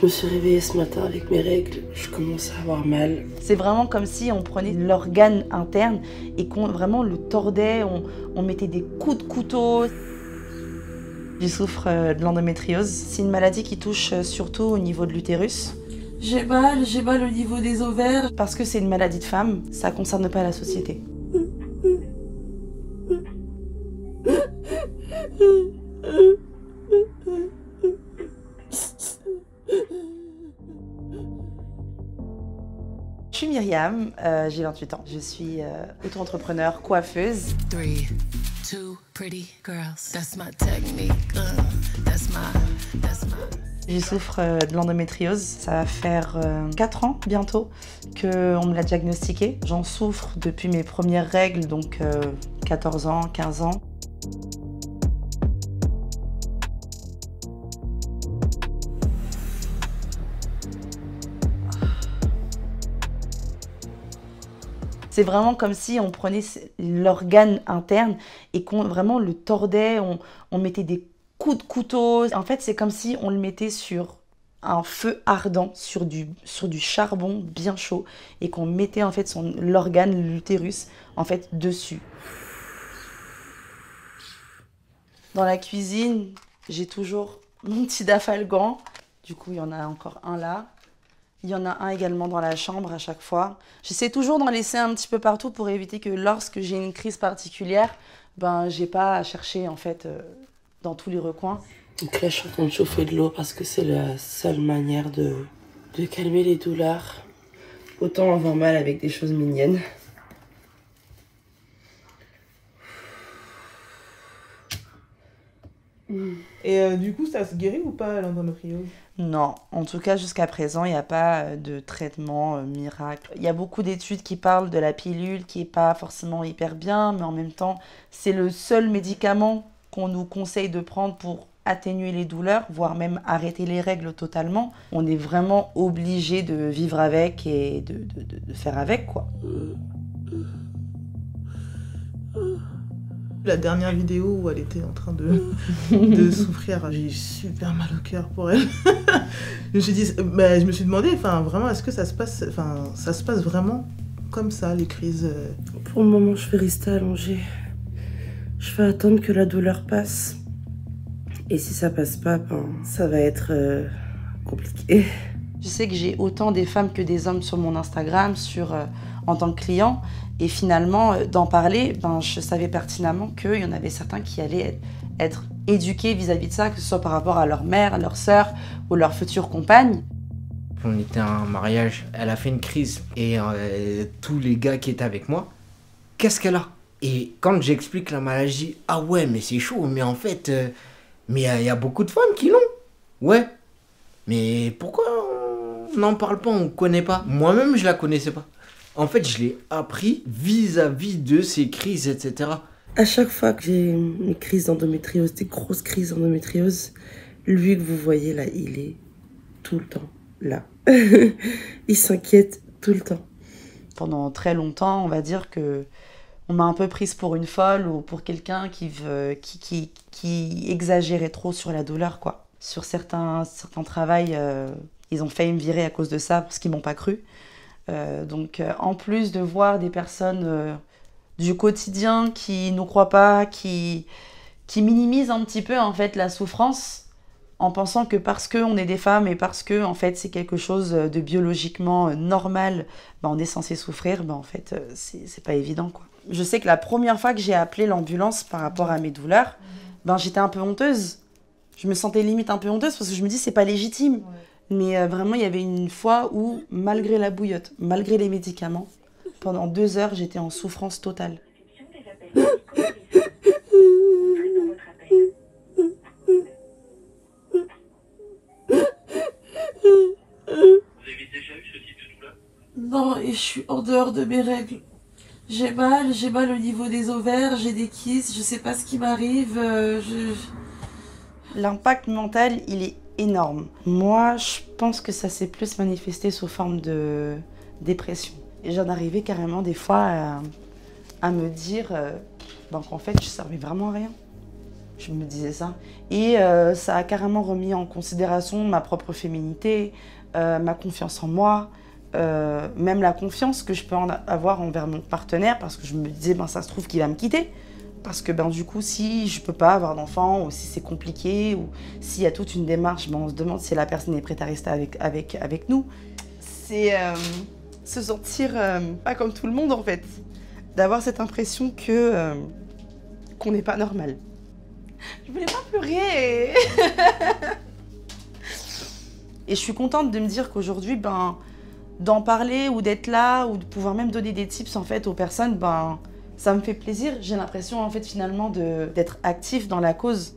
Je me suis réveillée ce matin avec mes règles, je commence à avoir mal. C'est vraiment comme si on prenait l'organe interne et qu'on vraiment le tordait, on mettait des coups de couteau. Je souffre de l'endométriose. C'est une maladie qui touche surtout au niveau de l'utérus. J'ai mal au niveau des ovaires. Parce que c'est une maladie de femme, ça ne concerne pas la société. Je suis Myriam, j'ai 28 ans. Je suis auto-entrepreneur, coiffeuse. 3, 2 pretty girls. That's my technique. That's my. Je souffre de l'endométriose. Ça va faire 4 ans bientôt qu'on me l'a diagnostiqué. J'en souffre depuis mes premières règles, donc 14 ans, 15 ans. C'est vraiment comme si on prenait l'organe interne et qu'on vraiment le tordait, on mettait des coups de couteau. En fait, c'est comme si on le mettait sur un feu ardent, sur du charbon bien chaud et qu'on mettait en fait l'organe, l'utérus, en fait dessus. Dans la cuisine, j'ai toujours mon petit dafalgan. Du coup, il y en a encore un là. Il y en a un également dans la chambre à chaque fois. J'essaie toujours d'en laisser un petit peu partout pour éviter que lorsque j'ai une crise particulière, j'ai pas à chercher en fait dans tous les recoins. Donc là, je suis en train de chauffer de l'eau parce que c'est la seule manière de calmer les douleurs. Autant avoir mal avec des choses mignonnes. Et du coup, ça se guérit ou pas l'endométriose? Non, en tout cas jusqu'à présent, il n'y a pas de traitement miracle. Il y a beaucoup d'études qui parlent de la pilule qui n'est pas forcément hyper bien, mais en même temps, c'est le seul médicament qu'on nous conseille de prendre pour atténuer les douleurs, voire même arrêter les règles totalement. On est vraiment obligé de vivre avec et de faire avec, quoi. La dernière vidéo où elle était en train de souffrir, j'ai eu super mal au cœur pour elle. Je me suis demandé, vraiment, est-ce que ça se passe vraiment comme ça, les crises? Pour le moment, je vais rester allongée. Je vais attendre que la douleur passe. Et si ça passe pas, ça va être compliqué. Je sais que j'ai autant des femmes que des hommes sur mon Instagram, en tant que client. Et finalement, d'en parler, je savais pertinemment qu'il y en avait certains qui allaient être éduqués vis-à-vis de ça, que ce soit par rapport à leur mère, à leur sœur ou leur future compagne. On était à un mariage, elle a fait une crise et tous les gars qui étaient avec moi, qu'est-ce qu'elle a? Et quand j'explique la maladie, ah ouais, mais c'est chaud, mais en fait, mais il y a beaucoup de femmes qui l'ont. Ouais, mais pourquoi on n'en parle pas, on ne connaît pas? Moi-même, je la connaissais pas. En fait, je l'ai appris vis-à-vis de ces crises, etc. À chaque fois que j'ai une crise d'endométriose, des grosses crises d'endométriose, lui que vous voyez là, il est tout le temps là. Il s'inquiète tout le temps. Pendant très longtemps, on va dire que on m'a un peu prise pour une folle ou pour quelqu'un qui exagérait trop sur la douleur, quoi. Sur certains travails, ils ont failli me virer à cause de ça parce qu'ils m'ont pas cru. Donc en plus de voir des personnes du quotidien qui nous croient pas, qui minimisent un petit peu en fait la souffrance en pensant que parce qu'on est des femmes et parce que en fait c'est quelque chose de biologiquement normal, on est censé souffrir, en fait c'est pas évident, quoi. Je sais que la première fois que j'ai appelé l'ambulance par rapport à mes douleurs, j'étais un peu honteuse. Je me sentais limite un peu honteuse parce que je me dis c'est pas légitime. Ouais. Mais vraiment, il y avait une fois où, malgré la bouillotte, malgré les médicaments, pendant 2 heures, j'étais en souffrance totale. Vous avez déjà eu ce type de douleur? Non, et je suis en dehors de mes règles. J'ai mal au niveau des ovaires, j'ai des kystes, je sais pas ce qui m'arrive. L'impact mental, il est énorme. Moi, je pense que ça s'est plus manifesté sous forme de dépression. Et j'en arrivais carrément des fois à me dire qu'en fait, je servais vraiment à rien. Je me disais ça. Et ça a carrément remis en considération ma propre féminité, ma confiance en moi, même la confiance que je peux avoir envers mon partenaire, parce que je me disais, ben, ça se trouve qu'il va me quitter. Parce que ben, du coup, si je peux pas avoir d'enfant, ou si c'est compliqué, ou s'il y a toute une démarche, ben, on se demande si la personne est prête à rester avec nous. C'est se sentir pas comme tout le monde, en fait. D'avoir cette impression que qu'on n'est pas normal. Je voulais pas pleurer. Et je suis contente de me dire qu'aujourd'hui, ben, d'en parler ou d'être là, ou de pouvoir même donner des tips en fait aux personnes, ben, ça me fait plaisir. J'ai l'impression en fait finalement d'être actif dans la cause.